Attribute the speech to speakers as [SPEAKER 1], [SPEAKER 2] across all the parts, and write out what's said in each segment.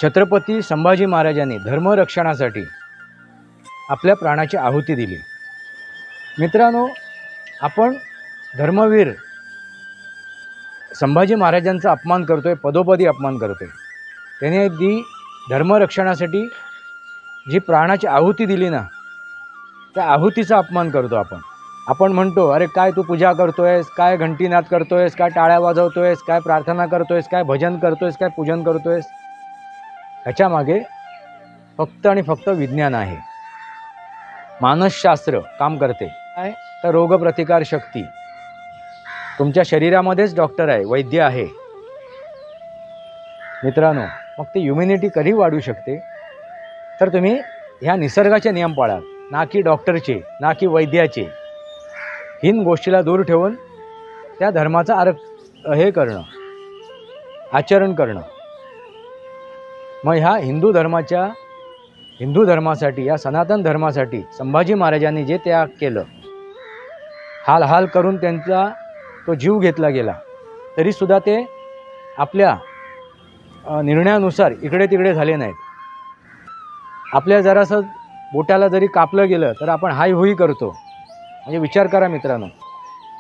[SPEAKER 1] छत्रपती संभाजी महाराजांनी धर्मरक्षणासाठी आपल्या प्राणाची आहुती दिली। मित्रांनो, आपण धर्मवीर संभाजी महाराजांचा अपमान करतोय, पदोपदी अपमान करतोय। त्याने धर्मरक्षणासाठी जी प्राणाची आहुती दिली ना, त्या आहुतीचा अपमान करतो आपण म्हणतो, अरे काय तू पूजा करतोयस, काय घंटीनाद करतोयस, काय टाळ्या वाजवतोयस, काय प्रार्थना करतोयस, काय भजन करतोयस, काय पूजन करतोयस। ह्याच्या मागे फक्त आणि फक्त विज्ञान आहे, मानसशास्त्र काम करते। काय तर रोगप्रतिकार शक्ती तुमच्या शरीरामध्येच डॉक्टर आहे, वैद्य आहे। मित्रांनो, मग ती इम्युनिटी कधी वाढू शकते तर तुम्ही ह्या निसर्गाचे नियम पाळा, ना की डॉक्टरचे, ना की वैद्याचे। हिन गोष्टीला दूर ठेवून त्या धर्माचा आचरण करणं। मग ह्या हिंदू धर्मासाठी, या सनातन धर्मासाठी संभाजी महाराजांनी जे त्याग केलं, हाल करून त्यांचा तो जीव घेतला गेला, तरीसुद्धा ते आपल्या निर्णयानुसार इकडे तिकडे झाले नाहीत। आपल्या जरासं बोटाला जरी कापलं गेलं तर आपण हाय होई करतो। म्हणजे विचार करा मित्रांनो,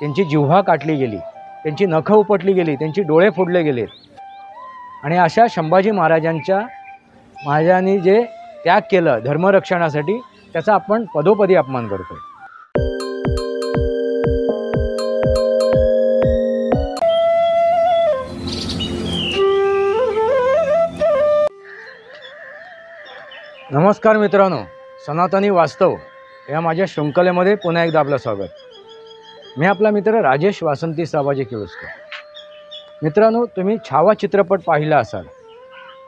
[SPEAKER 1] त्यांची जिव्हा काटली गेली, त्यांची नखं उपटली गेली, त्यांची डोळे फोडले गेले। आणि अशा संभाजी महाराजांनी जे त्याग केलं धर्मरक्षणासाठी, त्याचा आपण पदोपदी अपमान करतो। नमस्कार मित्रांनो, सनातनी वास्तव या माझ्या शृंखलेमध्ये पुन्हा एकदा आपलं स्वागत। मी आपला मित्र राजेश वासंती साबाजी किळुस्कर। मित्रांनो, तुम्ही छावा चित्रपट पाहिला असाल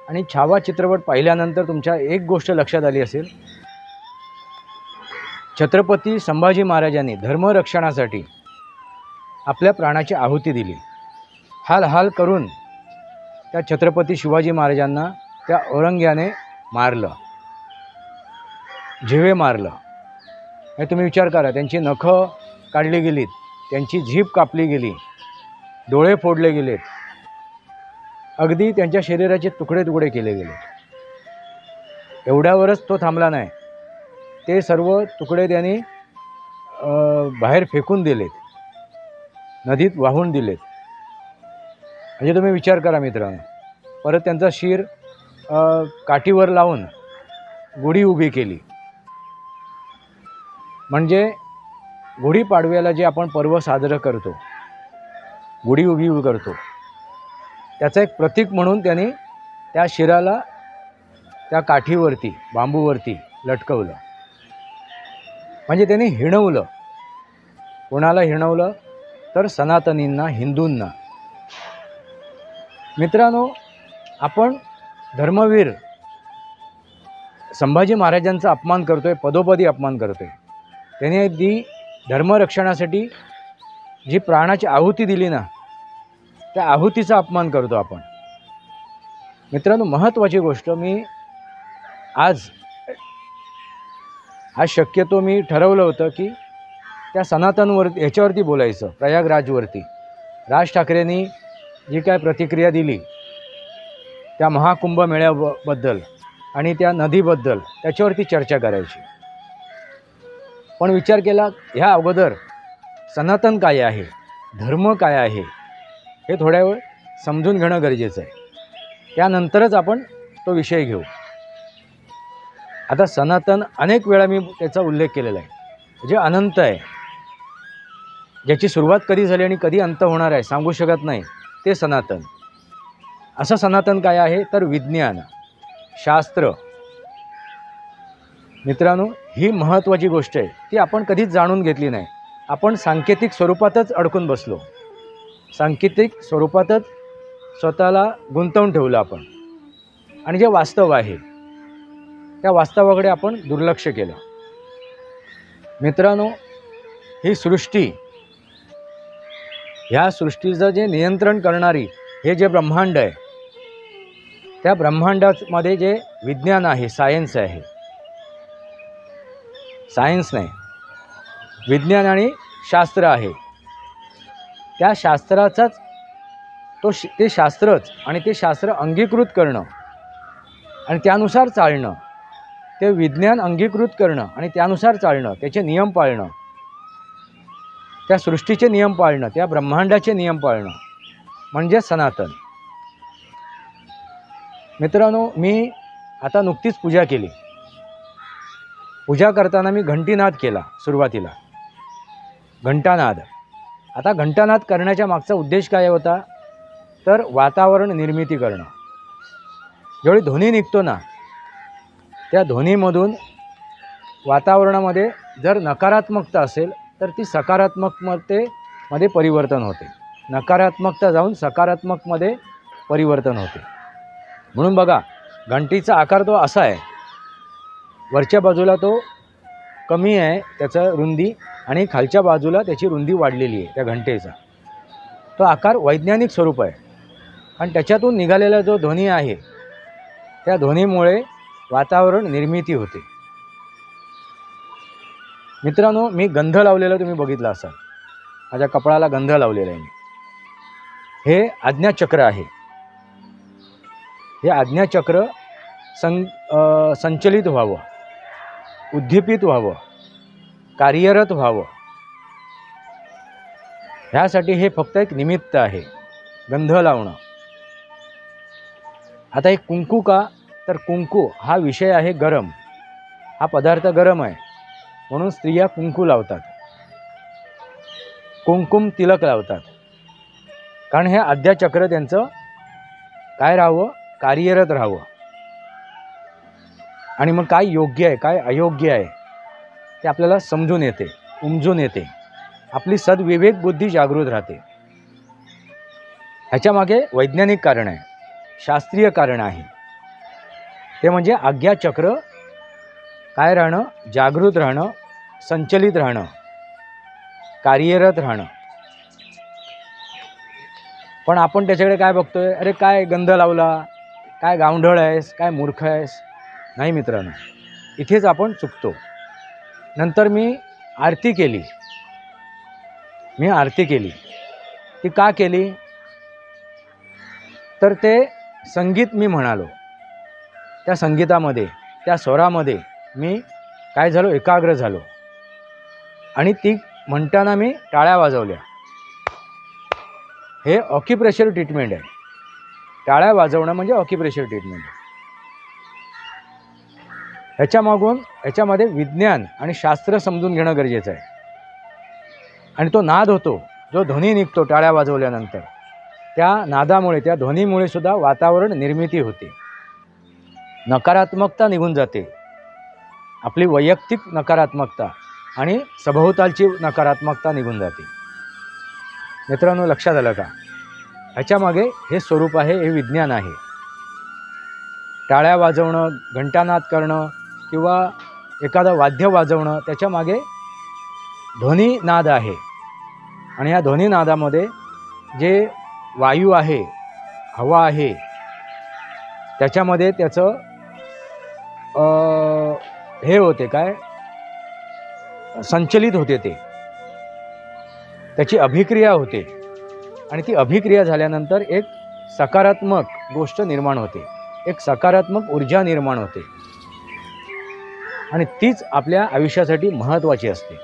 [SPEAKER 1] आणि छावा चित्रपट पाहिल्यानंतर तुमच्या एक गोष्ट लक्षात आली असेल, छत्रपती संभाजी महाराजांनी धर्मरक्षणासाठी आपल्या प्राणाची आहुती दिली। हाल करून त्या छत्रपती शिवाजी महाराजांना त्या औरंग्याने मारलं, जीवे मारलं। हे तुम्ही विचार करा, त्यांची नखं काढली गेलीत, त्यांची जीभ कापली गेली, डोळे फोडले गेलेत, अगदी त्यांच्या शरीराचे तुकडे तुकडे केले गेले। एवढ्यावरच तो थांबला नाही, ते सर्व तुकडे त्यांनी बाहेर फेकून दिलेत, नदीत वाहून दिलेत। म्हणजे तुम्ही विचार करा मित्रांनो, परत त्यांचा शिर काठीवर लावून गुढी उभी केली। म्हणजे गुढीपाडव्याला जे आपण पर्व साजरं करतो, गुढी उभी करतो, त्याचं एक प्रतीक म्हणून त्यांनी त्या शिराला त्या काठीवरती, बांबूवरती लटकवलं। म्हणजे त्यांनी हिणवलं। कोणाला हिणवलं तर सनातनींना, हिंदूंना। मित्रांनो, आपण धर्मवीर संभाजी महाराजांचा अपमान करतोय, पदोपदी अपमान करतोय। त्याने धर्मरक्षणासाठी जी प्राणाची आहुती दिली ना, त्या आहुतीचा अपमान करतो आपण। मित्रांनो, महत्त्वाची गोष्ट, मी आज शक्यतो मी ठरवलं होतं की त्या ह्याच्यावरती बोलायचं, प्रयागराजवरती। राज ठाकरेंनी जी काय प्रतिक्रिया दिली त्या महाकुंभ मेळ्याबद्दल आणि त्या नदीबद्दल, त्याच्यावरती चर्चा करायची। पण विचार केला, ह्या अगोदर सनातन काय आहे, धर्म काय आहे, हे थोड्या वेळ समजून घेणं गरजेचं आहे। त्यानंतरच आपण तो विषय घेऊ। आता सनातन अनेक वेळा मी त्याचा उल्लेख केलेला आहे, जे अनंत आहे, ज्याची सुरुवात कधी झाली आणि कधी अंत होणार आहे सांगू शकत नाही, ते सनातन। असं सनातन काय आहे तर विज्ञान, शास्त्र। मित्रांनो, ही महत्त्वाची गोष्ट आहे, ती आपण कधीच जाणून घेतली नाही। आपण सांकेतिक स्वरूपातच अडकून बसलो, सांकेतिक स्वरूपातच स्वतःला गुंतवून ठेवलं आपण, आणि जे वास्तव आहे त्या वास्तवाकडे आपण दुर्लक्ष केलं। मित्रांनो, ही सृष्टी, ह्या सृष्टीचं जे नियंत्रण करणारी हे जे ब्रह्मांड आहे, त्या ब्रह्मांडामध्ये जे विज्ञान आहे, सायन्स आहे, सायन्स नाही, विज्ञान आणि शास्त्र आहे, त्या शास्त्राचाच ते शास्त्रच आणि ते शास्त्र अंगीकृत करणं आणि त्यानुसार चालणं, ते विज्ञान अंगीकृत करणं आणि त्यानुसार चालणं, त्याचे नियम पाळणं, त्या सृष्टीचे नियम पाळणं, त्या ब्रह्मांडाचे नियम पाळणं म्हणजे सनातन. मित्रांनो, मी आता नुकतीच पूजा केली. पूजा करताना मी घंटीनाद केला सुरुवातीला, घंटानाद. आता घंटानाद करण्याच्या मागचा उद्देश काय होता, तर वातावरण निर्मिती करणं. ज्यावेळी ध्वनी निघतो ना, त्या ध्वनीमधून वातावरणामध्ये जर नकारात्मकता असेल तर ती सकारात्मकतेमध्ये परिवर्तन होते, नकारात्मकता जाऊन सकारात्मकमध्ये परिवर्तन होते. म्हणून बघा, घंटीचा आकार तो असा आहे, वरच्या बाजूला तो कमी आहे त्याचा रुंदी, आणि खालच्या बाजूला त्याची रुंदी वाढलेली आहे त्या घंटेचा. तो आकार वैज्ञानिक स्वरूप आहे, आणि त्याच्यातून निघालेला जो ध्वनी आहे त्या ध्वनीमुळे वातावरण निर्मिती होते. मित्रांनो, मी गंध लावलेला तुम्ही बघितला असाल, माझ्या कपाळाला गंध लावलेला आहे मी. हे आज्ञाचक्र आहे. हे आज्ञाचक्र संचलित व्हावं, उद्दीपित व्हावं, कार्यरत व्हावं, ह्यासाठी हे फक्त एक निमित्त आहे, गंध लावणं. आता एक कुंकू का, तर कुंकू हा विषय आहे गरम, हा पदार्थ गरम आहे, म्हणून स्त्रिया कुंकू लावतात, कुंकुम तिलक लावतात, कारण हे आद्याचक्र त्यांचं काय राहावं, कार्यरत राहावं. आणि मग काय योग्य आहे काय अयोग्य आहे ते आपल्याला समजून येते, उमजून येते, आपली सद्विवेक बुद्धी जागृत राहते. ह्याच्या मागे वैज्ञानिक कारण आहे, शास्त्रीय कारण आहे. ते म्हणजे आज्ञाचक्र काय राहणं, जागृत राहणं, संचलित राहणं, कार्यरत राहणं. पण आपण त्याच्याकडे काय बघतोय, अरे काय गंध लावला, काय गावंढळ आहेस, काय मूर्ख आहेस. नाही मित्रांनो, इथेच आपण चुकतो. नंतर मी आरती केली. ती का केली, तर ते संगीत मी म्हणालो, त्या संगीतामध्ये, त्या स्वरामध्ये मी काय झालो, एकाग्र झालो. आणि ती म्हणताना मी टाळ्या वाजवल्या. हे ऑक्युप्रेशर ट्रीटमेंट आहे. टाळ्या वाजवणं म्हणजे ऑक्युप्रेशर ट्रीटमेंट आहे. ह्याच्यामध्ये विज्ञान आणि शास्त्र समजून घेणं गरजेचं आहे. आणि तो नाद होतो, जो ध्वनी निघतो टाळ्या वाजवल्यानंतर, त्या नादामुळे, त्या ध्वनीमुळे सुद्धा वातावरण निर्मिती होते, नकारात्मकता निघून जाते, आपली वैयक्तिक नकारात्मकता आणि सभोवतालची नकारात्मकता निघून जाते. मित्रांनो, लक्षात आलं का? ह्याच्यामागे हे स्वरूप आहे, हे विज्ञान आहे. टाळ्या वाजवणं, घंटानाद करणं किंवा एखादं वाद्य वाजवणं, त्याच्यामागे ध्वनीनाद आहे. आणि या ध्वनीनादामध्ये जे वायू आहे, हवा आहे, त्याच्यामध्ये त्याचं हे होते, काय संचलित होते, त्याची अभिक्रिया होते. आणि ती अभिक्रिया झाल्यानंतर एक सकारात्मक गोष्ट निर्माण होते, एक सकारात्मक ऊर्जा निर्माण होते. आणि तीच आपल्या आयुष्यासाठी महत्त्वाची असते.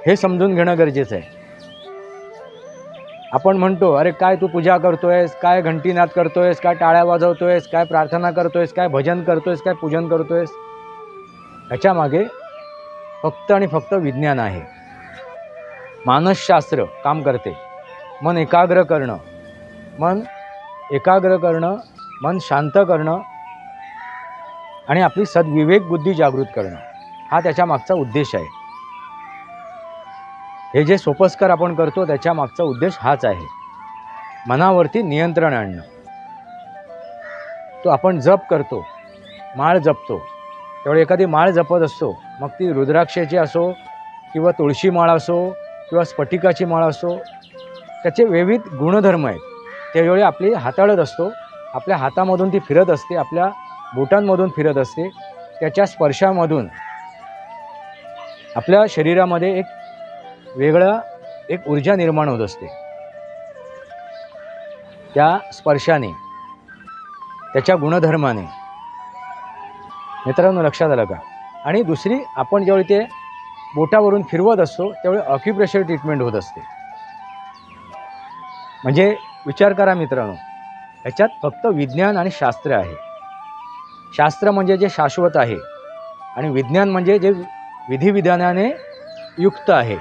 [SPEAKER 1] हे समजून घेणं गरजेचं आहे. आपण म्हणतो, अरे काय तू पूजा करतोयस, काय घंटीनाद करतोयस, काय टाळ्या वाजवतोयस, काय प्रार्थना करतोयस, काय भजन करतोयस, काय पूजन करतोयस. ह्याच्यामागे फक्त आणि फक्त विज्ञान आहे. मानसशास्त्र काम करते. मन एकाग्र करणं, मन शांत करणं आणि आपली सद्विवेक बुद्धी जागृत करणं, हा त्याच्या मागचा उद्देश आहे. हे जे सोपस्कर आपण करतो त्याच्या मागचा उद्देश हाच आहे, मनावरती नियंत्रण आणणं. तो आपण जप करतो, माळ जपतो, त्यावेळी एखादी माळ जपत असतो, मग ती रुद्राक्षाची असो किंवा तुळशी माळ असो किंवा स्फटिकाची माळ असो, त्याचे विविध गुणधर्म आहेत. त्यावेळी आपली हाताळत असतो, आपल्या हातामधून ती फिरत असते, आपल्या बोटांमधून फिरत असते, त्याच्या स्पर्शामधून आपल्या शरीरामध्ये एक ऊर्जा निर्माण होत असते. त्या स्पर्शाने त्याच्या गुणधर्माने. मित्रांनो, लक्षात आलं का? आणि दुसरी, आपण ज्यावेळी ते बोटावरून फिरवत असतो त्यावेळी ऑक्युप्रेशर ट्रीटमेंट होत असते. म्हणजे विचार करा मित्रांनो, ह्याच्यात फक्त विज्ञान आणि शास्त्र आहे. शास्त्र म्हणजे जे शाश्वत आहे आणि विज्ञान म्हणजे जे विधिविधानाने युक्त आहे,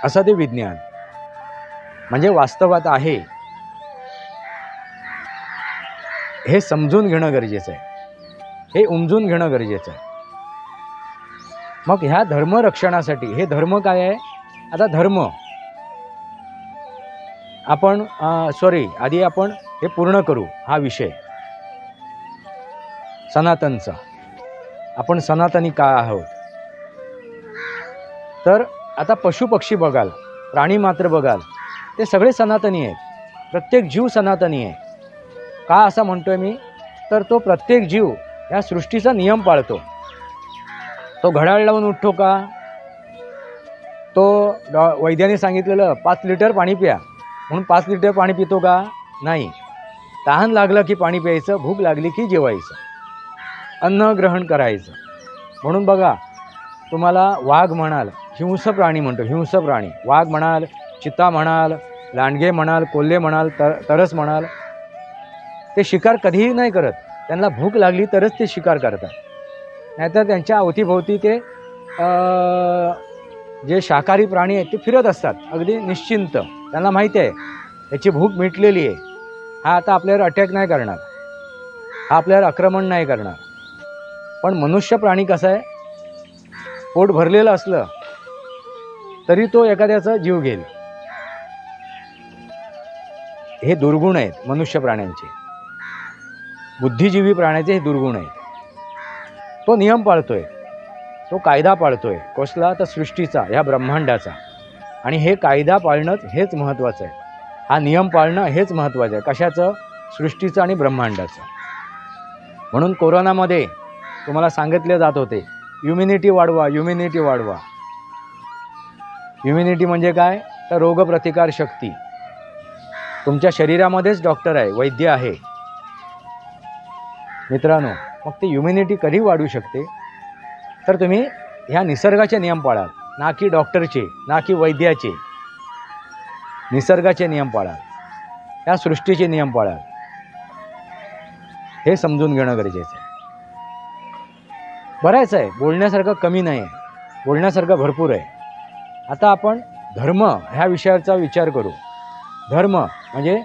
[SPEAKER 1] असं ते विज्ञान. म्हणजे वास्तवात आहे हे समजून घेणं गरजेचं आहे, हे उमजून घेणं गरजेचं आहे. मग ह्या धर्मरक्षणासाठी, हे धर्म काय आहे? आता धर्म आपण आधी आपण हे पूर्ण करू हा विषय सनातनचा. आपण सनातनी का आहोत? तर आता पशुपक्षी बघाल, प्राणी मात्र बघाल, ते सगळे सनातनी आहेत. प्रत्येक जीव सनातनी आहे. का असं म्हणतोय मी? तर तो प्रत्येक जीव या सृष्टीचा नियम पाळतो. तो घड्याळ लावून उठतो का? तो वैद्याने सांगितलेलं 5 लिटर पाणी प्या म्हणून 5 लिटर पाणी पितो का? नाही. तहान लागलं की पाणी प्यायचं, भूक लागली की जेवायचं, अन्न ग्रहण करायचं. म्हणून बघा, तुम्हाला वाघ म्हणाल, हिंस्र प्राणी म्हणतो, हिंस्र प्राणी, वाघ म्हणाल, चित्ता म्हणाल, लांडगे म्हणाल, कोल्हे म्हणाल, तरस म्हणाल, ते शिकार कधीही नाही करत. त्यांना भूक लागली तरच ते शिकार करतात. नाहीतर त्यांच्या अवतीभोवती ते जे शाकाहारी प्राणी आहेत ते फिरत असतात अगदी निश्चिंत. त्यांना माहिती आहे त्याची भूक मिटलेली आहे, हा आता आपल्यावर अटॅक नाही करणार, हा आपल्यावर आक्रमण नाही करणार. पण मनुष्य प्राणी कसा आहे? पोट भरलेलं असलं तरी तो एखाद्याचा जीव घेईल. हे दुर्गुण आहेत मनुष्य प्राण्यांचे, बुद्धिजीवी प्राण्याचे हे दुर्गुण आहेत. तो नियम पाळतोय, तो कायदा पाळतोय. कसला? तर सृष्टीचा, ह्या ब्रह्मांडाचा. आणि हे कायदा पाळणंच हेच महत्त्वाचं आहे. हा नियम पाळणं हेच महत्त्वाचं आहे. कशाचं? सृष्टीचं आणि ब्रह्मांडाचं. म्हणून कोरोनामध्ये तुम्हाला सांगितले जात होते, इम्युनिटी वाढवा, इम्युनिटी वाढवा. इम्युनिटी म्हणजे काय? तर रोगप्रतिकार शक्ती. तुमच्या शरीरामध्येच डॉक्टर आहे, वैद्य आहे मित्रांनो. मग ते इम्युनिटी कधी वाढू शकते? तर तुम्ही ह्या निसर्गाचे नियम पाळाल, ना की डॉक्टरचे, ना की वैद्याचे. निसर्गाचे नियम पाळाल, त्या सृष्टीचे नियम पाळाल. हे समजून घेणं गरजेचं आहे. बराच आहे, बोलण्यासारखं कमी नाही आहे, बोलण्यासारखं भरपूर आहे. आता आपण धर्म ह्या विषयाचा विचार करू. धर्म म्हणजे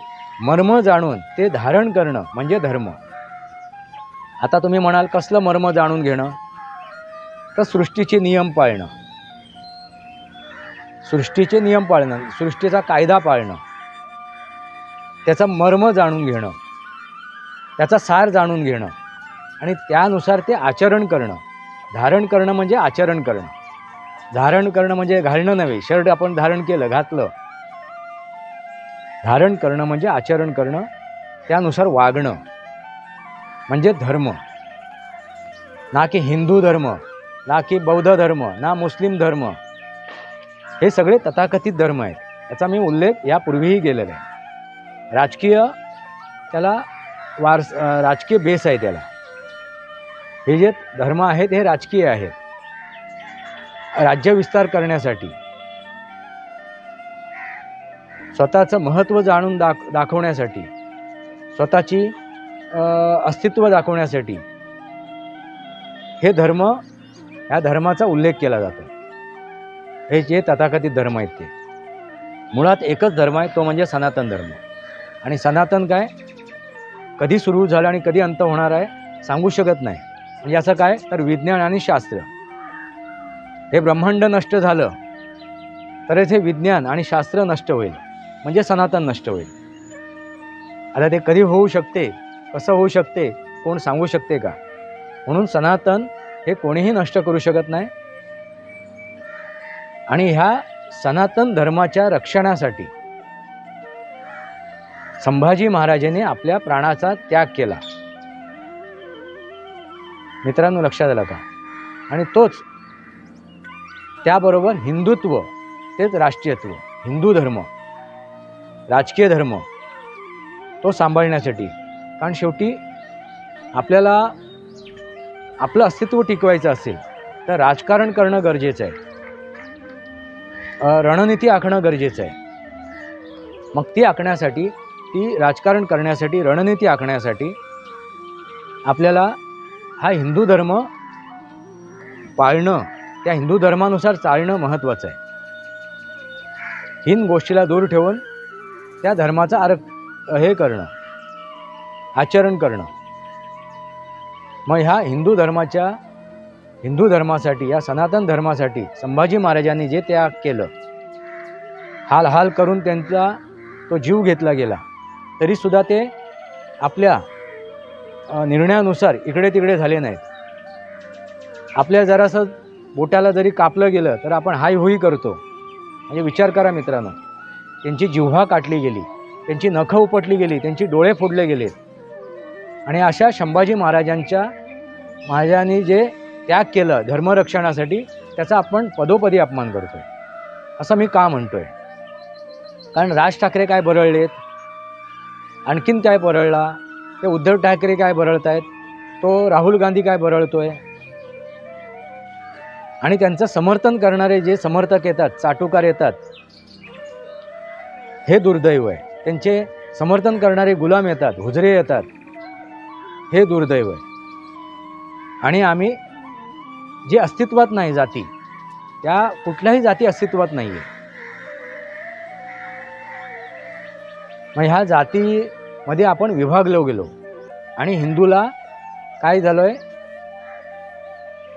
[SPEAKER 1] मर्म जाणून ते धारण करणं म्हणजे धर्म. आता तुम्ही म्हणाल, कसलं मर्म जाणून घेणं? तर सृष्टीचे नियम पाळणं, सृष्टीचे नियम पाळणं, सृष्टीचा कायदा पाळणं, त्याचा मर्म जाणून घेणं, त्याचा सार जाणून घेणं आणि त्यानुसार ते आचरण करणं. धारण करणं म्हणजे आचरण करणं. धारण करणं म्हणजे घालणं नव्हे. शर्ट आपण धारण केलं, घातलं. धारण करणं म्हणजे आचरण करणं, त्यानुसार वागणं म्हणजे धर्म. ना की हिंदू धर्म, ना की बौद्ध धर्म, ना मुस्लिम धर्म. हे सगळे तथाकथित धर्म आहेत. याचा मी उल्लेख यापूर्वीही केलेला आहे. राजकीय त्याला राजकीय बेस आहे त्याला. हे जे धर्म आहेत हे राजकीय आहेत. राज्यविस्तार करण्यासाठी, स्वतःचं महत्त्व जाणून दाखवण्यासाठी, स्वतःची अस्तित्व दाखवण्यासाठी हे धर्म, ह्या धर्माचा उल्लेख केला जातो. हे जे तथाकथित धर्म आहेत ते मुळात एकच धर्म आहे, तो म्हणजे सनातन धर्म. आणि सनातन काय, कधी सुरू झालं आणि कधी अंत होणार आहे सांगू शकत नाही. म्हणजे असं काय, तर विज्ञान आणि शास्त्र. हे ब्रह्मांड नष्ट झालं तरच हे विज्ञान आणि शास्त्र नष्ट होईल, म्हणजे सनातन नष्ट होईल. आता ते कधी होऊ शकते, कसं होऊ शकते, कोण सांगू शकते का? म्हणून सनातन हे कोणीही नष्ट करू शकत नाही. आणि ह्या सनातन धर्माच्या रक्षणासाठी संभाजी महाराजांनी आपल्या प्राणाचा त्याग केला. मित्रांनो, लक्षात आलं का? आणि तोच त्याबरोबर हिंदुत्व, तेच राष्ट्रीयत्व, हिंदू धर्म, राजकीय धर्म तो सांभाळण्यासाठी. कारण शेवटी आपल्याला आपलं अस्तित्व टिकवायचं असेल तर राजकारण करणं गरजेचं आहे, रणनीती आखणं गरजेचं आहे. मग ती आखण्यासाठी, ती राजकारण करण्यासाठी, रणनीती आखण्यासाठी आपल्याला हा हिंदू धर्म पाळणं, त्या हिंदू धर्मानुसार चालणं महत्त्वाचं आहे. हीन गोष्टीला दूर ठेवून त्या धर्माचा हे करणं, आचरण करणं. मग ह्या हिंदू धर्मासाठी, या सनातन धर्मासाठी संभाजी महाराजांनी जे त्याग केलं, हाल करून त्यांचा तो जीव घेतला गेला, तरीसुद्धा ते आपल्या निर्णयानुसार इकडे तिकडे झाले नाहीत. आपल्या जरासं बोटाला जरी कापलं गेलं तर आपण हाय होई करतो. म्हणजे विचार करा मित्रांनो, त्यांची जिव्हा काटली गेली, त्यांची नखं उपटली गेली, त्यांची डोळे फोडले गेले. आणि अशा संभाजी महाराजांनी जे त्याग केलं धर्मरक्षणासाठी, त्याचा आपण पदोपदी अपमान करतो आहे. असं मी का म्हणतो आहे? कारण राज ठाकरे काय बरळलेत, आणखीन काय बरळला, ते उद्धव ठाकरे काय बरळत आहेत, तो राहुल गांधी काय बरळतो आहे. आणि त्यांचं समर्थन करणारे जे समर्थक येतात, चाटुकार येतात, हे दुर्दैव आहे. त्यांचे समर्थन करणारे गुलाम येतात, हुजरे येतात, हे दुर्दैव आहे. आणि आम्ही जे अस्तित्वात नाही जाती, त्या कुठल्याही जाती अस्तित्वात नाही आहे. मग ह्या जातीमध्ये आपण विभागलो गेलो आणि हिंदूला काय झालं आहे,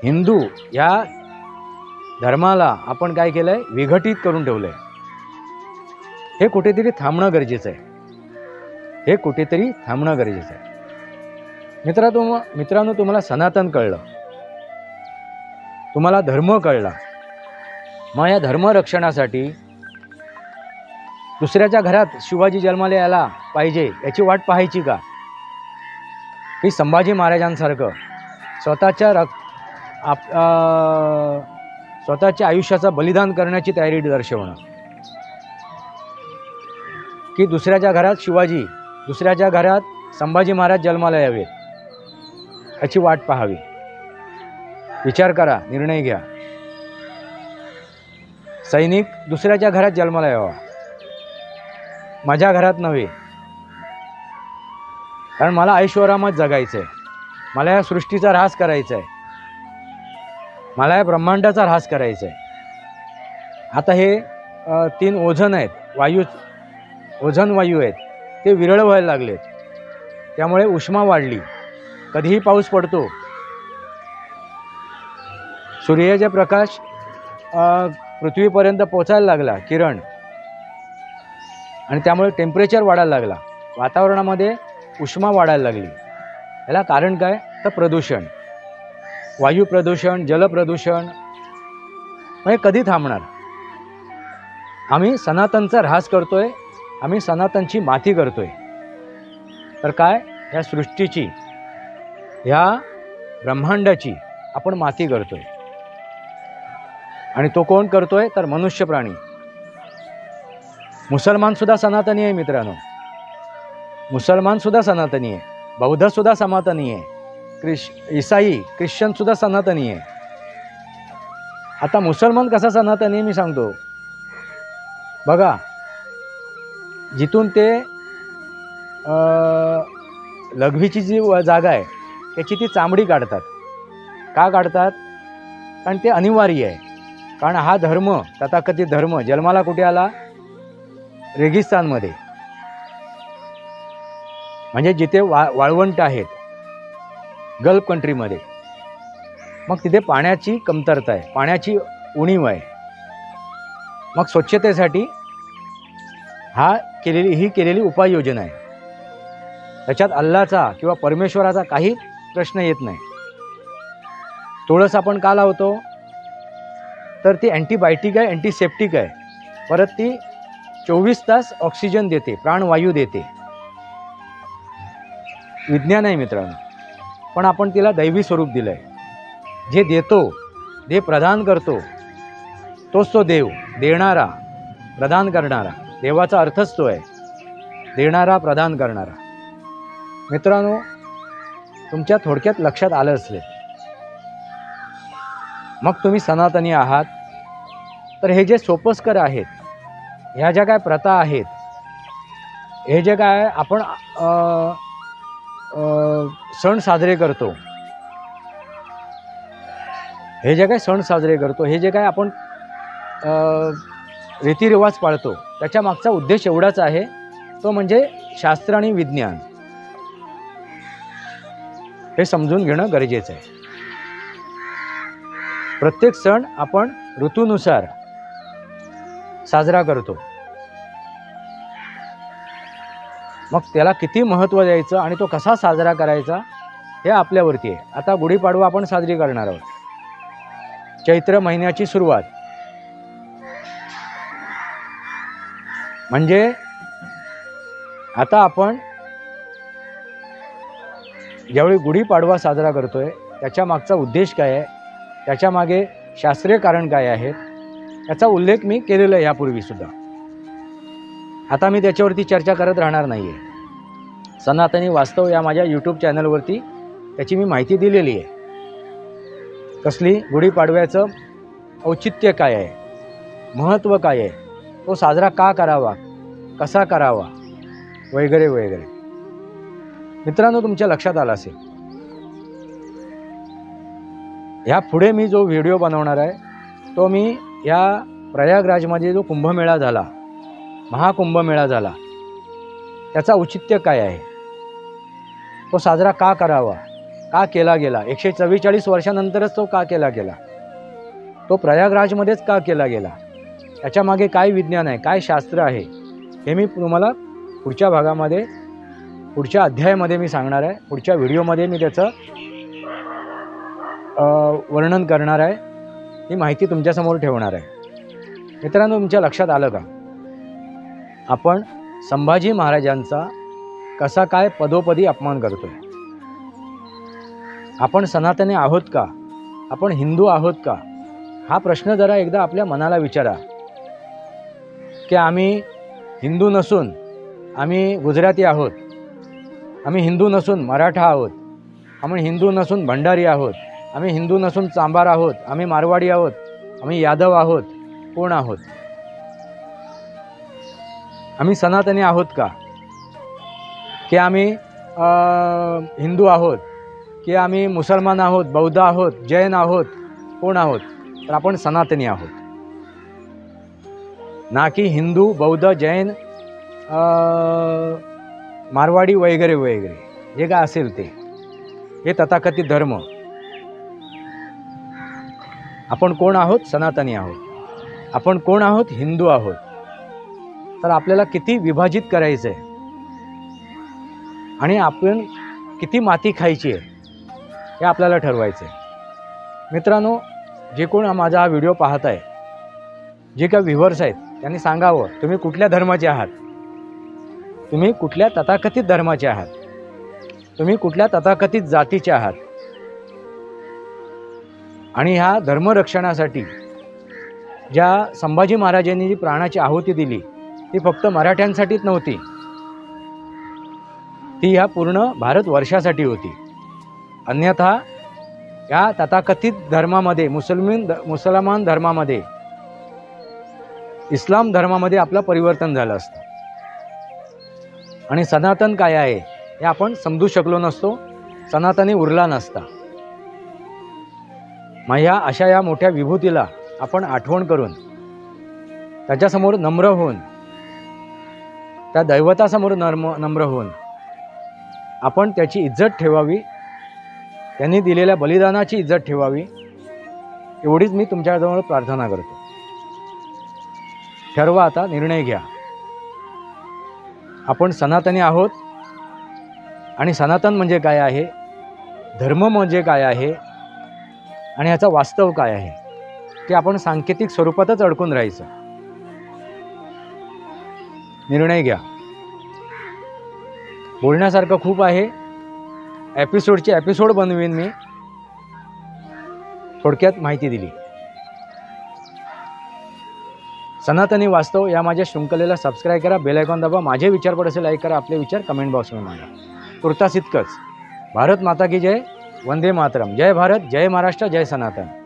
[SPEAKER 1] हिंदू ह्या धर्माला आपण काय केलं आहे, विघटित करून ठेवलं आहे. हे कुठेतरी थांबणं गरजेचं आहे, हे कुठेतरी थांबणं गरजेचं आहे. मित्रांनो, तुम्हाला सनातन कळलं, तुम्हाला धर्म कळला. मग या धर्मरक्षणासाठी दुसऱ्याच्या घरात शिवाजी जन्माला यायला पाहिजे याची वाट पाहायची का? की संभाजी महाराजांसारखं स्वतःच्या आयुष्याचं बलिदान करण्याची तयारी दर्शवणं, की दुसऱ्याच्या घरात शिवाजी, दुसऱ्याच्या घरात संभाजी महाराज जन्माला यावेत याची वाट पाहावी? विचार करा, निर्णय घ्या. सैनिक दुसऱ्याच्या घरात जन्माला यावा, माझ्या घरात नव्हे. कारण मला ऐश्वर्यात जगायचं आहे, मला या सृष्टीचा ऱ्हास करायचा आहे, मला या ब्रह्मांडाचा ऱ्हास करायचा आहे. आता हे 3 ओझन आहेत, ओझन वायू आहेत, ते विरळ व्हायला लागलेत. त्यामुळे उष्मा वाढली, कधीही पाऊस पडतो. सूर्याचा प्रकाश पृथ्वीपर्यंत पोचायला लागला, किरण, आणि त्यामुळे टेम्परेचर वाढायला लागला, वातावरणामध्ये उष्मा वाढायला लागली. याला कारण काय? तर प्रदूषण, वायू प्रदूषण, जल प्रदूषण. म्हणजे कधी थांबणार? आम्ही सनातनचा ऱ्हास करतोय, आम्ही सनातनची माती करतोय. तर काय, ह्या सृष्टीची, ह्या ब्रह्मांडाची आपण माती करतोय. आणि तो कोण करतोय? तर मनुष्य प्राणी. मुसलमानसुद्धा सनातनी आहे मित्रांनो, मुसलमानसुद्धा सनातनी आहे, बौद्धसुद्धा सनातनी आहे, ईसाई ख्रिश्चनसुद्धा सनातनी आहे. आता मुसलमान कसा सनातनी आहे मी सांगतो. बघा, जिथून ते लघवीची जी जागा आहे त्याची ती चामडी काढतात. का काढतात? कारण ते अनिवार्य आहे. कारण हा धर्म, तथाकथित धर्म, जन्माला कुठे आला? रेगिस्तानमध्ये. म्हणजे जिथे वाळवंट आहेत, गल्फ कंट्रीमध्ये. मग तिथे पाण्याची कमतरता आहे, पाण्याची उणीव आहे. मग स्वच्छतेसाठी ही केलेली उपाययोजना आहे. त्याच्यात अल्लाचा किंवा परमेश्वराचा काही प्रश्न येत नाही. तुळस आपण का लावतो? तर ती अँटीबायोटिक आहे, अँटीसेप्टिक आहे. परत ती 24 तास ऑक्सिजन देते, प्राणवायू देते. विज्ञान आहे मित्रांनो, पण आपण तिला दैवी स्वरूप दिलं आहे. जे देतो, जे प्रदान करतो, तोच तो देव. देणारा, प्रदान करणारा. देवाचा अर्थच तो आहे, देणारा, प्रदान करणारा. मित्रांनो, तुमच्या थोडक्यात लक्षात आलं असेल, मग तुम्ही सनातनी आहात तर हे जे सोपस्कर आहेत, ह्या ज्या काय प्रथा आहेत, हे जे काय आपण सण साजरे करतो, हे जे काय सण साजरे करतो, हे जे काय आपण रीतिरिवाज पाळतो, त्याच्या मागचा उद्देश एवढाच आहे, तो म्हणजे शास्त्र आणि विज्ञान हे समजून घेणं गरजेचं आहे. प्रत्येक सण आपण ऋतूनुसार साजरा करतो, मग त्याला किती महत्त्व द्यायचं आणि तो कसा साजरा करायचा हे आपल्यावरती आहे. आता गुढीपाडवा आपण साजरी करणार आहोत, चैत्र महिन्याची सुरुवात. म्हणजे आता आपण ज्यावेळी गुढीपाडवा साजरा करतोय, त्याच्या मागचा उद्देश काय आहे, त्याच्या मागे शास्त्रीय कारण काय आहे, याचा उल्लेख मी केलेला आहे यापूर्वीसुद्धा. आता मी त्याच्यावरती चर्चा करत राहणार नाही आहे. सनातनी वास्तव या माझ्या यूट्यूब चॅनलवरती त्याची मी माहिती दिलेली आहे. कसली गुढीपाडव्याचं औचित्य काय आहे, महत्त्व काय आहे, तो साजरा का करावा, कसा करावा, वगैरे वगैरे. मित्रांनो, तुमच्या लक्षात आलं असेल, ह्या पुढे मी जो व्हिडिओ बनवणार आहे तो मी या प्रयागराजमध्ये जो कुंभमेळा झाला, महाकुंभमेळा झाला, त्याचा औचित्य काय आहे, तो साजरा का करावा, का केला गेला, 144 वर्षानंतरच तो का केला गेला, तो प्रयागराजमध्येच का केला गेला, त्याच्यामागे काय विज्ञान आहे, काय शास्त्र आहे, हे मी तुम्हाला पुढच्या भागामध्ये, पुढच्या अध्यायामध्ये मी सांगणार आहे. पुढच्या व्हिडिओमध्ये मी त्याचं वर्णन करणार आहे, ही माहिती तुमच्यासमोर ठेवणार आहे. मित्रांनो, तुमच्या लक्षात आलं का, आपण संभाजी महाराजांचा कसा काय पदोपदी अपमान करतोय. आपण सनातनी आहोत का, आपण हिंदू आहोत का, हा प्रश्न जरा एकदा आपल्या मनाला विचारा. की आम्ही हिंदू नसून आम्ही गुजराती आहोत, आम्ही हिंदू नसून मराठा आहोत, आम्ही हिंदू नसून भंडारी आहोत, आम्ही हिंदू नसून चांभार आहोत, आम्ही मारवाडी आहोत, आम्ही यादव आहोत, कोण आहोत? आम्ही सनातनी आहोत का, की आम्ही हिंदू आहोत, की आम्ही मुसलमान आहोत, बौद्ध आहोत, जैन आहोत, कोण आहोत? तर आपण सनातनी आहोत, ना की हिंदू, बौद्ध, जैन, मारवाडी वगैरे वगैरे जे काय असेल ते, हे तथाकथित धर्म. आपण कोण आहोत? सनातनी आहोत. आपण कोण आहोत? हिंदू आहोत. तर आपल्याला किती विभाजित करायचं आहे आणि आपण किती माती खायची आहे हे आपल्याला ठरवायचं आहे. मित्रांनो, जे कोण माझा हा व्हिडिओ पाहत आहे, जे काही व्ह्युअर्स आहेत, त्यांनी सांगावं तुम्ही कुठल्या धर्माचे आहात, तुम्ही कुठल्या तथाकथित धर्माचे आहात, तुम्ही कुठल्या तथाकथित जातीचे आहात. आणि ह्या धर्मरक्षणासाठी ज्या संभाजी महाराजांनी जी प्राणाची आहुती दिली, ती फक्त मराठ्यांसाठीच नव्हती, ती ह्या पूर्ण भारतवर्षासाठी होती. अन्यथा या तथाकथित धर्मामध्ये, मुसलमान धर्मामध्ये, इस्लाम धर्मामध्ये आपलं परिवर्तन झालं असतं आणि सनातन काय आहे हे आपण समजू शकलो नसतो, सनातनी उरला नसता. मग ह्या अशा या मोठ्या विभूतीला आपण आठवण करून, त्याच्यासमोर नम्र होऊन, त्या दैवतासमोर नम्र होऊन आपण त्याची इज्जत ठेवावी, त्यांनी दिलेल्या बलिदानाची इज्जत ठेवावी, एवढीच मी तुमच्याजवळ प्रार्थना करतो. ठरवा, आता निर्णय घ्या. आपण सनातनी आहोत आणि सनातन म्हणजे काय आहे, धर्म म्हणजे काय आहे आणि ह्याचा वास्तव काय आहे ते आपण सांकेतिक स्वरूपातच अडकून राहायचं. निर्णय घ्या. बोलण्यासारखं खूप आहे, एपिसोड बनवीन मी, थोडक्यात माहिती दिली. सनातनी वास्तव या माझ्या शृंखलेला सबस्क्राईब करा, बेल आयकॉन दाबा, माझे विचार पड असेल लाईक करा, आपले विचार कमेंट बॉक्समध्ये मांडा. तुर्तास इतकंच. भारत माता की जय, वंदे मातरम. जय भारत, जय महाराष्ट्र, जय सनातन.